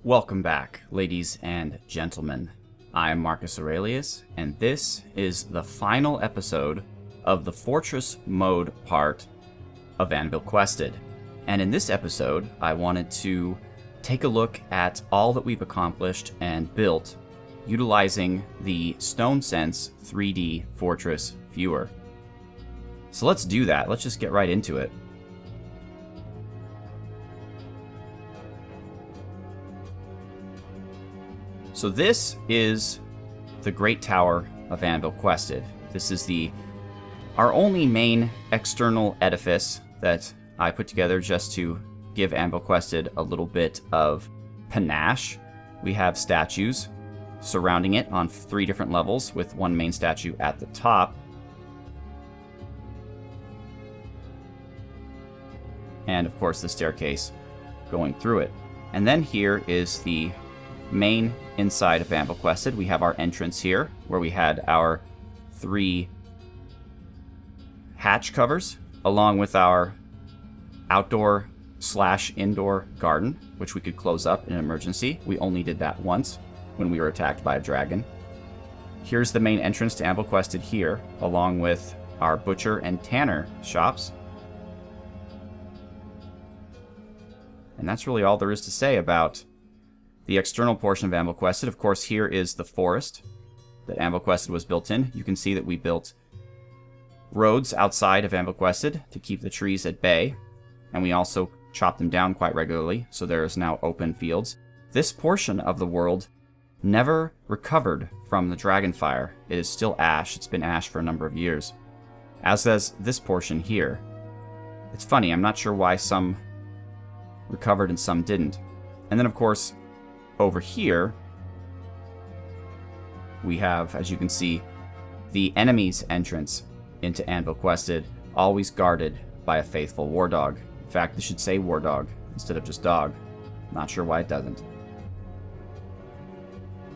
Welcome back, ladies and gentlemen. I am Marcus Aurelius, and this is the final episode of the Fortress mode part of Anvilquested. And in this episode, I wanted to take a look at all that we've accomplished and built utilizing the Stonesense 3D Fortress Viewer. So let's do that. Let's just get right into it. So this is the Great Tower of Anvilquested. This is our only main external edifice that I put together just to give Anvilquested a little bit of panache. We have statues surrounding it on 3 different levels with one main statue at the top. And of course the staircase going through it. And then here is the main inside of Anvilquested. We have our entrance here, where we had our 3 hatch covers, along with our outdoor/indoor garden, which we could close up in an emergency. We only did that once, when we were attacked by a dragon. Here's the main entrance to Anvilquested here, along with our butcher and tanner shops. And that's really all there is to say about the external portion of Anvilquested. Of course, here is the forest that Anvilquested was built in. You can see that we built roads outside of Anvilquested to keep the trees at bay, and we also chopped them down quite regularly, so there is now open fields. This portion of the world never recovered from the dragonfire. It is still ash. It's been ash for a number of years, as does this portion here. It's funny, I'm not sure why some recovered and some didn't. And then, of course, over here, we have, as you can see, the enemy's entrance into Anvilquested, always guarded by a faithful war dog. In fact, this should say war dog instead of just dog. Not sure why it doesn't.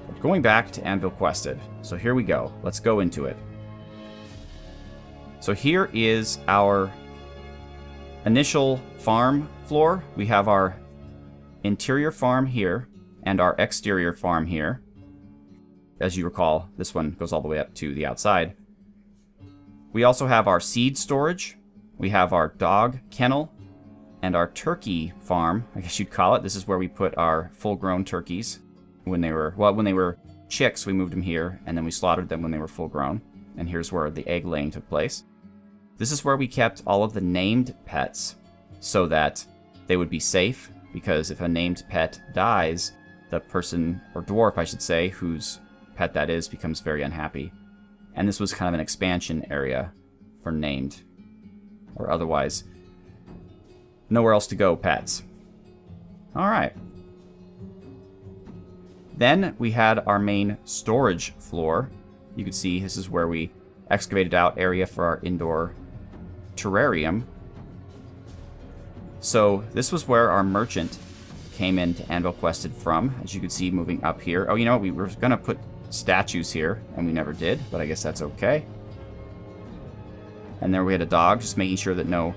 But going back to Anvilquested, so here we go. Let's go into it. So here is our initial farm floor. We have our interior farm here and our exterior farm here. As you recall, this one goes all the way up to the outside. We also have our seed storage. We have our dog kennel and our turkey farm, I guess you'd call it. This is where we put our full-grown turkeys. When they were chicks, we moved them here, and then we slaughtered them when they were full-grown. And here's where the egg laying took place. This is where we kept all of the named pets so that they would be safe, because if a named pet dies, the person, or dwarf I should say, whose pet that is, becomes very unhappy. And this was kind of an expansion area for named, or otherwise nowhere else to go pets. Alright. Then we had our main storage floor. You can see this is where we excavated out area for our indoor terrarium. So this was where our merchant came into Anvilquested from, as you can see moving up here. Oh, you know, we were going to put statues here, and we never did, but I guess that's okay. And there we had a dog, just making sure that no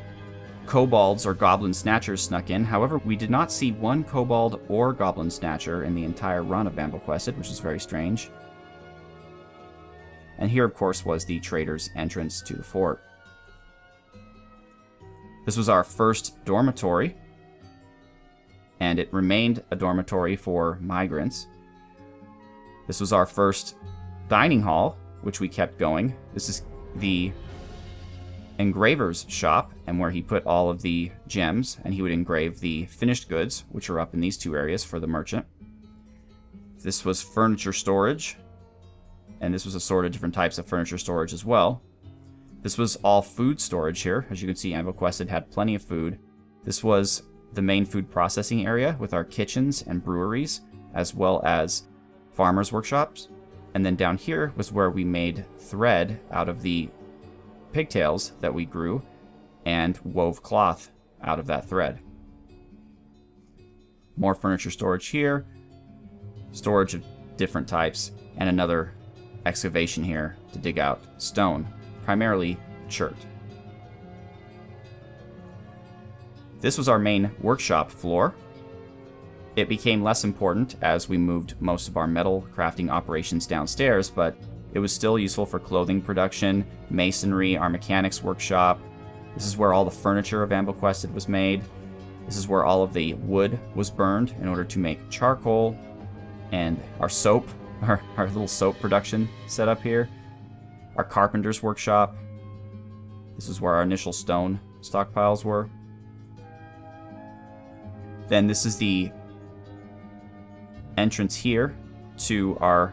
kobolds or goblin snatchers snuck in. However, we did not see one kobold or goblin snatcher in the entire run of Anvilquested, which is very strange. And here, of course, was the trader's entrance to the fort. This was our first dormitory, and it remained a dormitory for migrants. This was our first dining hall, which we kept going. This is the engraver's shop, and where he put all of the gems, and he would engrave the finished goods, which are up in these 2 areas for the merchant. This was furniture storage, and this was assorted of different types of furniture storage as well. This was all food storage here. As you can see, Anvilquested had plenty of food. This was the main food processing area with our kitchens and breweries, as well as farmers' workshops. And then down here was where we made thread out of the pigtails that we grew and wove cloth out of that thread. More furniture storage here, storage of different types, and another excavation here to dig out stone, primarily chert. This was our main workshop floor. It became less important as we moved most of our metal crafting operations downstairs, but it was still useful for clothing production, masonry, our mechanics workshop. This is where all the furniture of Anvilquested was made. This is where all of the wood was burned in order to make charcoal, and our soap, our little soap production set up here. Our carpenter's workshop. This is where our initial stone stockpiles were. Then this is the entrance here to our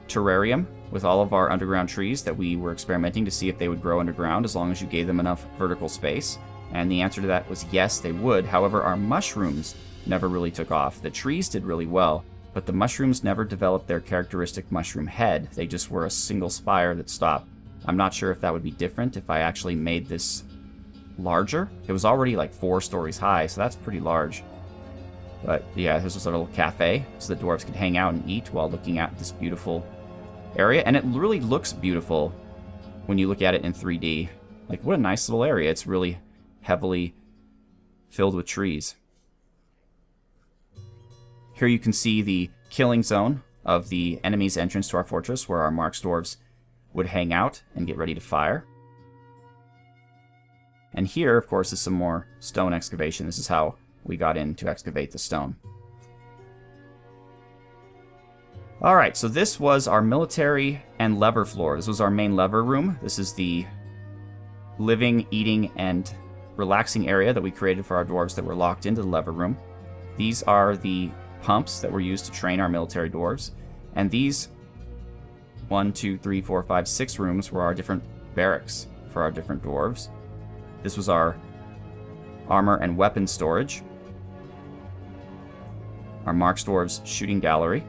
terrarium with all of our underground trees that we were experimenting to see if they would grow underground as long as you gave them enough vertical space. And the answer to that was yes, they would. However, our mushrooms never really took off. The trees did really well, but the mushrooms never developed their characteristic mushroom head. They just were a single spire that stopped. I'm not sure if that would be different if I actually made this larger. It was already like 4 stories high, so that's pretty large. But yeah, this was a little cafe, so the dwarves could hang out and eat while looking at this beautiful area. And it really looks beautiful when you look at it in 3D. Like, what a nice little area. It's really heavily filled with trees. Here you can see the killing zone of the enemy's entrance to our fortress, where our marks dwarves would hang out and get ready to fire. And here, of course, is some more stone excavation. This is how we got in to excavate the stone. Alright, so this was our military and lever floor. This was our main lever room. This is the living, eating, and relaxing area that we created for our dwarves that were locked into the lever room. These are the pumps that were used to train our military dwarves. And these 1, 2, 3, 4, 5, 6 rooms were our different barracks for our different dwarves. This was our armor and weapon storage. Our Marks Dwarves shooting gallery,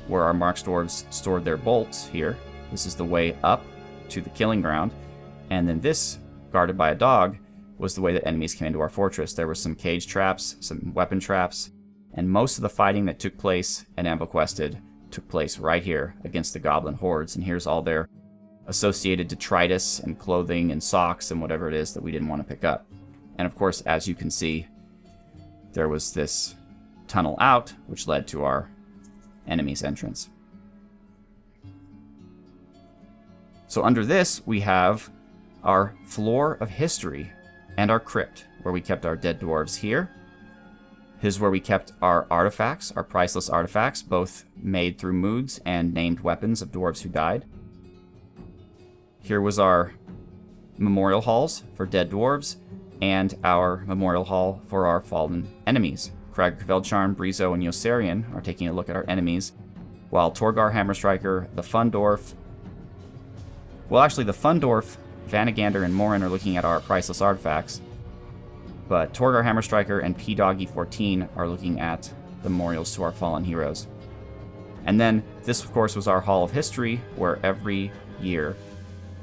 where our Marks Dwarves stored their bolts here. This is the way up to the killing ground. And then this, guarded by a dog, was the way that enemies came into our fortress. There were some cage traps, some weapon traps, and most of the fighting that took place at Anvilquested took place right here against the goblin hordes. And here's all their associated detritus and clothing and socks and whatever it is that we didn't want to pick up. And of course, as you can see, there was this tunnel out, which led to our enemy's entrance. So under this, we have our floor of history and our crypt, where we kept our dead dwarves here. Here's where we kept our artifacts, our priceless artifacts, both made through moods and named weapons of dwarves who died. Here was our memorial halls for dead dwarves, and our memorial hall for our fallen enemies. Krag Kveldcharm, Brizo, and Yossarian are taking a look at our enemies, while Torgar Hammerstriker, the Fundorf... Well, actually, the Fundorf, Vanagander, and Morin are looking at our priceless artifacts, but Torgar Hammerstriker and P-Doggy 14 are looking at the memorials to our fallen heroes. And then, this, of course, was our Hall of History, where every year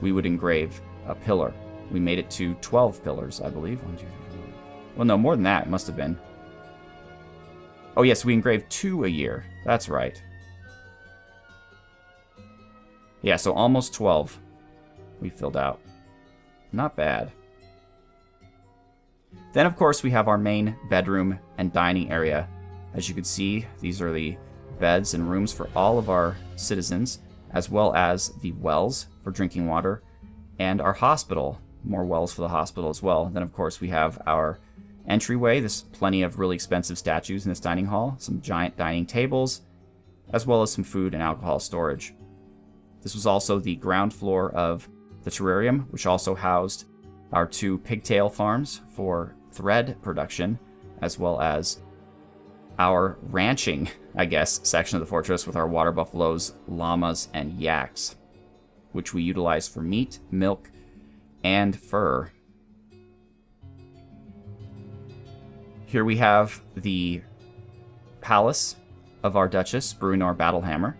we would engrave a pillar. We made it to 12 pillars, I believe. 1, 2, 3, 4. Well, no, more than that, it must have been. Oh, yes, we engraved 2 a year. That's right. Yeah, so almost 12 we filled out. Not bad. Then, of course, we have our main bedroom and dining area. As you can see, these are the beds and rooms for all of our citizens, as well as the wells for drinking water, and our hospital. More wells for the hospital as well. Then, of course, we have our entryway. There's plenty of really expensive statues in this dining hall, some giant dining tables, as well as some food and alcohol storage. This was also the ground floor of the terrarium, which also housed our 2 pigtail farms for thread production, as well as our ranching, I guess, section of the fortress with our water buffaloes, llamas, and yaks, which we utilize for meat, milk, and fur. Here we have the palace of our Duchess, Bruenor Battlehammer,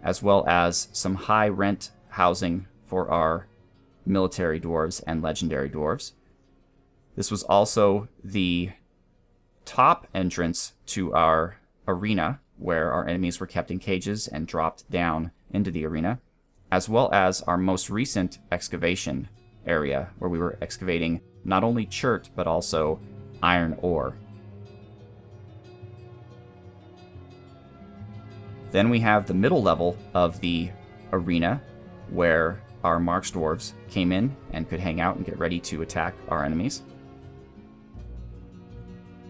as well as some high rent housing for our military dwarves and legendary dwarves. This was also the top entrance to our arena, where our enemies were kept in cages and dropped down into the arena, as well as our most recent excavation area, where we were excavating not only chert, but also iron ore. Then we have the middle level of the arena, where our March dwarves came in and could hang out and get ready to attack our enemies.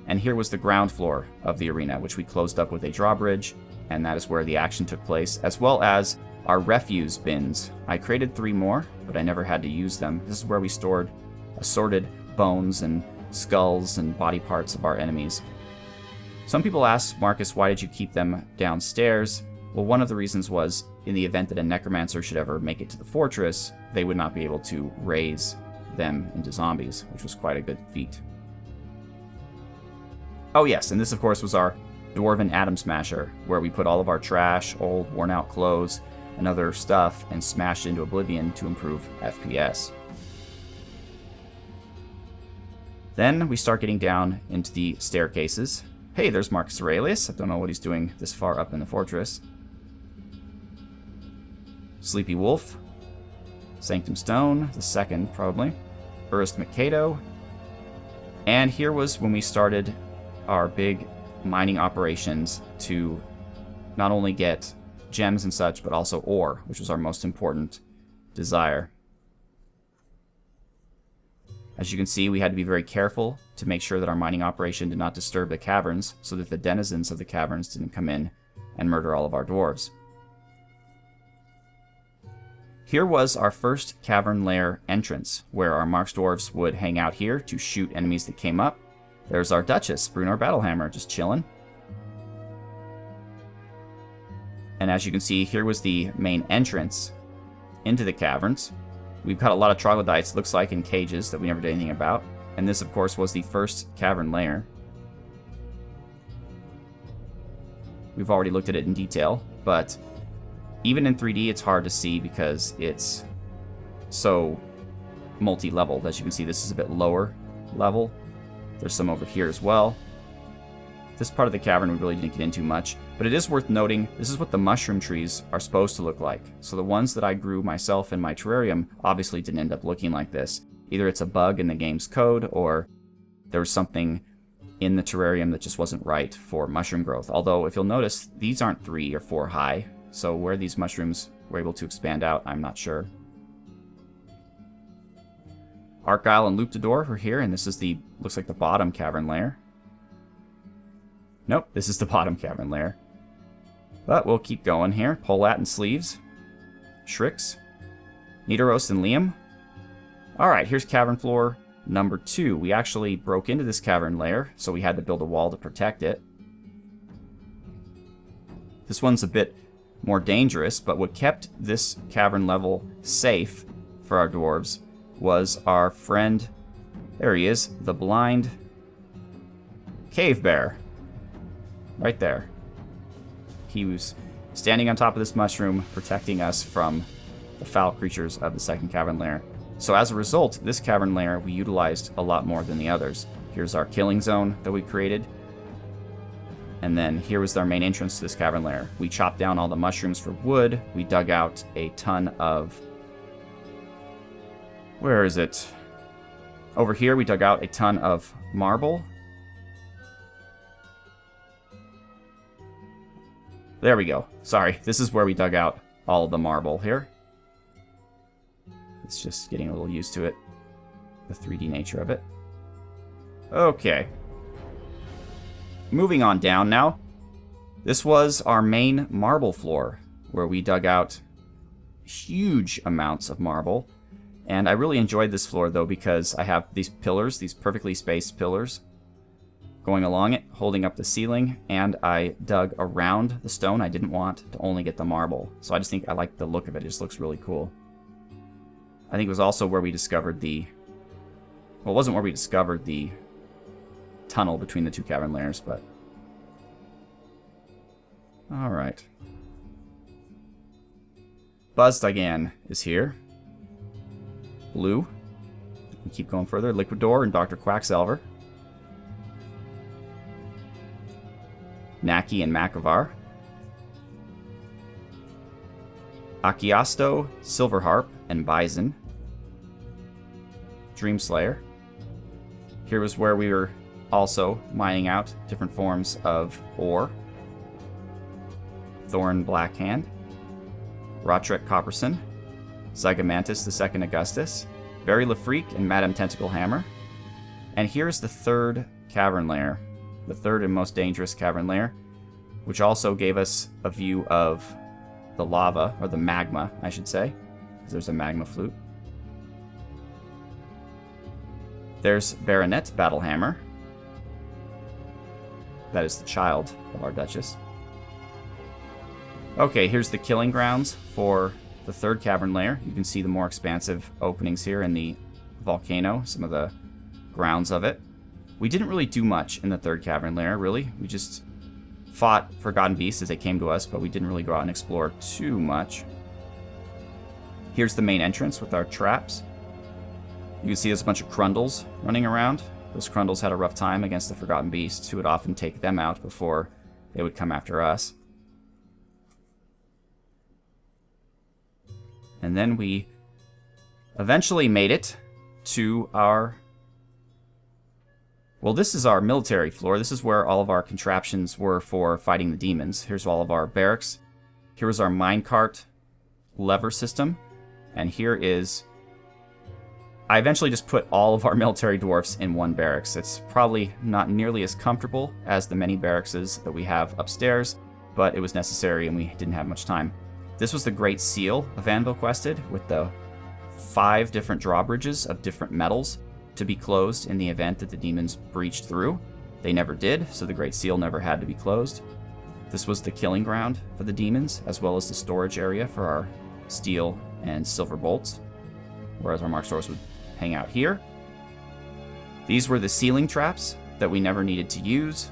And here was the ground floor of the arena, which we closed up with a drawbridge, and that is where the action took place, as well as our refuse bins. I created 3 more, but I never had to use them. This is where we stored assorted bones and skulls and body parts of our enemies. Some people ask, Marcus, why did you keep them downstairs? Well, one of the reasons was, in the event that a necromancer should ever make it to the fortress, they would not be able to raise them into zombies, which was quite a good feat. Oh yes, and this of course was our Dwarven Atom Smasher, where we put all of our trash, old worn out clothes, and other stuff and smashed into oblivion to improve FPS. Then we start getting down into the staircases. Hey, there's Marcus Aurelius. I don't know what he's doing this far up in the fortress. Sleepy Wolf. Sanctum Stone, the second, probably. Urist Mikado. And here was when we started our big mining operations to not only get gems and such, but also ore, which was our most important desire. As you can see, we had to be very careful to make sure that our mining operation did not disturb the caverns, so that the denizens of the caverns didn't come in and murder all of our dwarves. Here was our first cavern lair entrance, where our Marks dwarves would hang out here to shoot enemies that came up. There's our Duchess, Brunor Battlehammer, just chilling. And as you can see, here was the main entrance into the caverns. We've got a lot of troglodytes, looks like, in cages that we never did anything about. And this, of course, was the first cavern lair. We've already looked at it in detail, but even in 3D, it's hard to see because it's so multi-leveled. As you can see, this is a bit lower level. There's some over here as well. This part of the cavern we really didn't get into much, but it is worth noting this is what the mushroom trees are supposed to look like. So the ones that I grew myself in my terrarium obviously didn't end up looking like this. Either it's a bug in the game's code, or there was something in the terrarium that just wasn't right for mushroom growth. Although, if you'll notice, these aren't 3 or 4 high, so where these mushrooms were able to expand out, I'm not sure. Argyle and Loup-de-Dor are here, and this is the, looks like the bottom cavern lair. Nope, this is the bottom cavern lair. But we'll keep going here. Polat and Sleeves. Shrix. Nidoros and Liam. Alright, here's cavern floor number 2. We actually broke into this cavern lair, so we had to build a wall to protect it. This one's a bit more dangerous, but what kept this cavern level safe for our dwarves was our friend, there he is, the blind cave bear. Right there. He was standing on top of this mushroom, protecting us from the foul creatures of the second cavern lair. So as a result, this cavern lair we utilized a lot more than the others. Here's our killing zone that we created. And then here was our main entrance to this cavern lair. We chopped down all the mushrooms for wood. We dug out a ton of... Where is it? Over here we dug out a ton of marble. There we go. Sorry, this is where we dug out all the marble here. It's just getting a little used to it. The 3D nature of it. Okay. Moving on down now. This was our main marble floor, where we dug out huge amounts of marble. And I really enjoyed this floor, though, because I have these pillars, these perfectly spaced pillars, going along it, holding up the ceiling, and I dug around the stone. I didn't want to only get the marble, so I just think I like the look of it. It just looks really cool. I think it was also where we discovered the... Well, it wasn't where we discovered the tunnel between the 2 cavern layers, but... Alright. Buzz-Digan is here. Blue. We keep going further. Liquidor and Dr. Quacksalver. Naki and Makavar. Akiasto, Silverharp, and Bison. Dreamslayer. Here was where we were also mining out different forms of ore. Thorn Blackhand, Rotrek Copperson, Zygomantis II Augustus, Very Lafreak, and Madame Tentacle Hammer. And here's the third cavern layer, the third and most dangerous cavern layer, which also gave us a view of the lava, or the magma, I should say, because there's a magma flute. There's Baronet Battlehammer. That is the child of our Duchess. Okay, here's the killing grounds for the third cavern layer. You can see the more expansive openings here in the volcano, some of the grounds of it. We didn't really do much in the third cavern layer, really. We just fought forgotten beasts as they came to us, but we didn't really go out and explore too much. Here's the main entrance with our traps. You can see there's a bunch of Crundles running around. Those Crundles had a rough time against the forgotten beasts, who would often take them out before they would come after us. And then we eventually made it to our... Well, this is our military floor. This is where all of our contraptions were for fighting the demons. Here's all of our barracks. Here is our minecart lever system. And here is... I eventually just put all of our military dwarfs in one barracks. It's probably not nearly as comfortable as the many barracks that we have upstairs, but it was necessary and we didn't have much time. This was the Great Seal of Anvilquested, with the 5 different drawbridges of different metals to be closed in the event that the demons breached through. They never did, so the Great Seal never had to be closed. This was the killing ground for the demons, as well as the storage area for our steel and silver bolts, whereas our Mark Stores would hang out here. These were the ceiling traps that we never needed to use.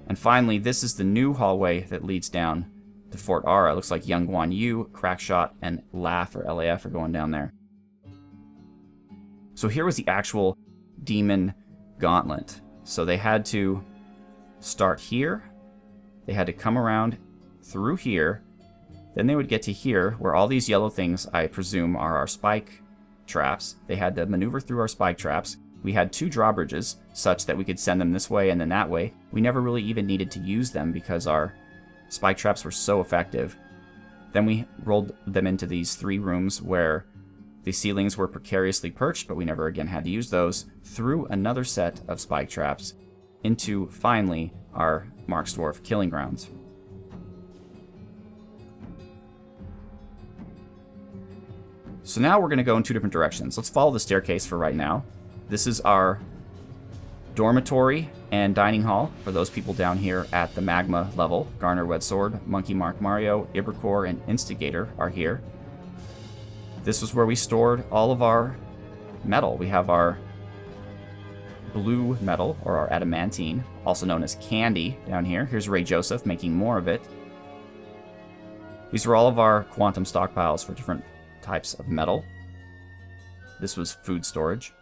And finally, this is the new hallway that leads down to Fort Ara. It looks like Young Guan Yu, Crackshot, and Laugh, or LAF, are going down there. So here was the actual demon gauntlet. So they had to start here. They had to come around through here. Then they would get to here, where all these yellow things, I presume, are our spike traps. They had to maneuver through our spike traps. We had 2 drawbridges, such that we could send them this way and then that way. We never really even needed to use them because our spike traps were so effective. Then we rolled them into these 3 rooms where the ceilings were precariously perched, but we never again had to use those, through another set of spike traps into, finally, our Marksdwarf killing grounds. So now we're going to go in 2 different directions. Let's follow the staircase for right now. This is our dormitory and dining hall for those people down here at the magma level. Garner Wedsword, Monkey Mark Mario, Ibercore, and Instigator are here. This was where we stored all of our metal. We have our blue metal, or our adamantine, also known as candy, down here. Here's Ray Joseph making more of it. These were all of our quantum stockpiles for different types of metal. This was food storage.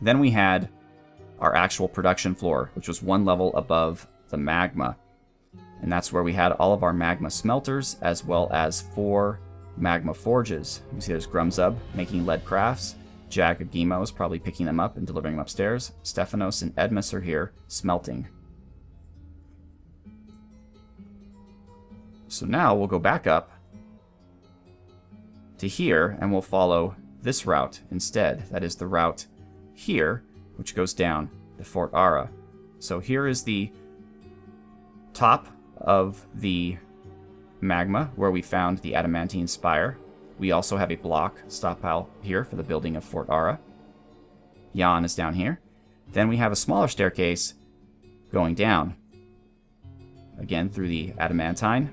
Then we had our actual production floor, which was 1 level above the magma. And that's where we had all of our magma smelters, as well as 4 magma forges. You see there's Grumzub making lead crafts. Jagagimo is probably picking them up and delivering them upstairs. Stephanos and Edmus are here smelting. So now we'll go back up to here, and we'll follow this route instead. That is the route here, which goes down to Fort Ara. So here is the top of the magma, where we found the adamantine spire. We also have a block stockpile here for the building of Fort Ara. Jan is down here. Then we have a smaller staircase going down, again through the adamantine,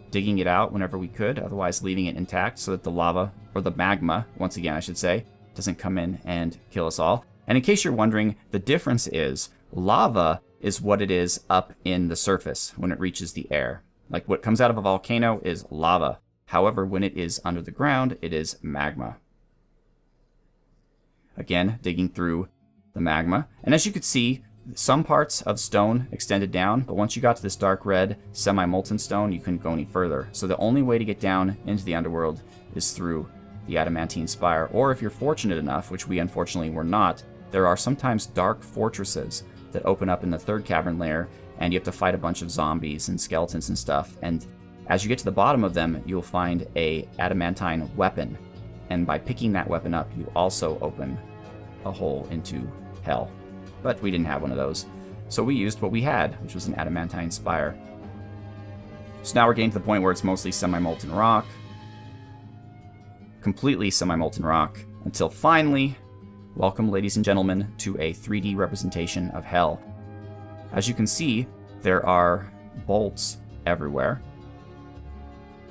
digging it out whenever we could, otherwise leaving it intact so that the lava, or the magma, once again I should say, doesn't come in and kill us all. And in case you're wondering, the difference is lava is what it is up in the surface when it reaches the air. Like what comes out of a volcano is lava. However, when it is under the ground, it is magma. Again, digging through the magma. And as you could see, some parts of stone extended down, but once you got to this dark red semi-molten stone, you couldn't go any further. So the only way to get down into the underworld is through the adamantine spire, or if you're fortunate enough, which we unfortunately were not, there are sometimes dark fortresses that open up in the third cavern layer, and you have to fight a bunch of zombies and skeletons and stuff. And as you get to the bottom of them, you'll find a adamantine weapon. And by picking that weapon up, you also open a hole into hell. But we didn't have one of those, so we used what we had, which was an adamantine spire. So now we're getting to the point where it's mostly semi-molten rock. Completely semi-molten rock. Until finally, welcome ladies and gentlemen to a 3D representation of hell. As you can see, there are bolts everywhere.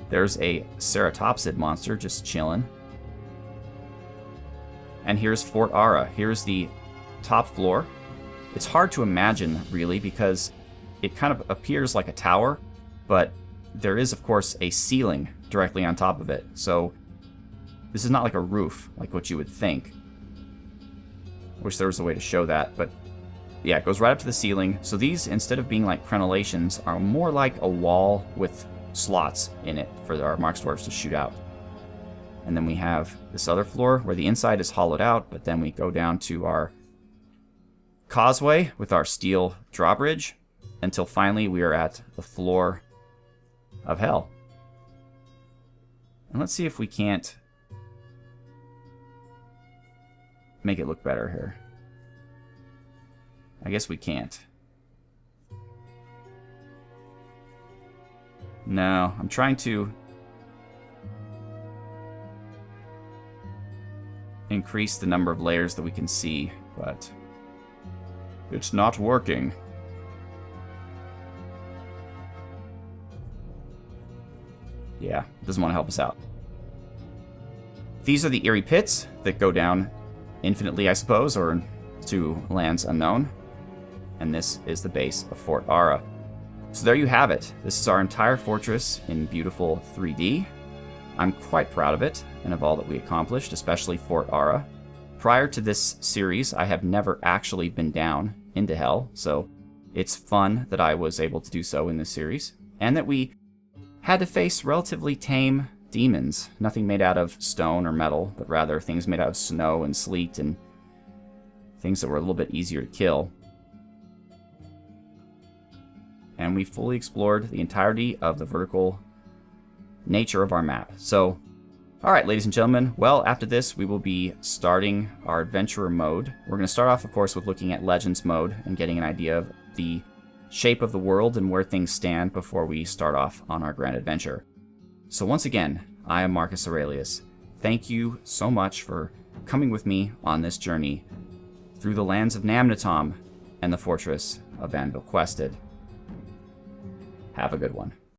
There's a ceratopsid monster just chilling. And here's Fort Ara. Here's the top floor. It's hard to imagine, really, because it kind of appears like a tower, but there is, of course, a ceiling directly on top of it. So this is not like a roof, like what you would think. Wish there was a way to show that, but yeah, it goes right up to the ceiling. So these, instead of being like crenellations, are more like a wall with slots in it for our Marks dwarves to shoot out. And then we have this other floor where the inside is hollowed out, but then we go down to our causeway with our steel drawbridge until finally we are at the floor of hell. And let's see if we can't make it look better here. I guess we can't. No, I'm trying to increase the number of layers that we can see, but it's not working. Yeah, it doesn't want to help us out. These are the eerie pits that go down infinitely, I suppose, or to lands unknown. And this is the base of Fort Ara. So there you have it. This is our entire fortress in beautiful 3D. I'm quite proud of it and of all that we accomplished, especially Fort Ara. Prior to this series, I have never actually been down into hell, so it's fun that I was able to do so in this series, and that we had to face relatively tame demons. Nothing made out of stone or metal, but rather things made out of snow and sleet and things that were a little bit easier to kill. And we fully explored the entirety of the vertical nature of our map. So, alright, ladies and gentlemen, well, after this we will be starting our adventurer mode. We're going to start off, of course, with looking at Legends mode and getting an idea of the shape of the world and where things stand before we start off on our grand adventure. So once again, I am Marcus Aurelius. Thank you so much for coming with me on this journey through the lands of Namnatom and the fortress of Anvilquested. Have a good one.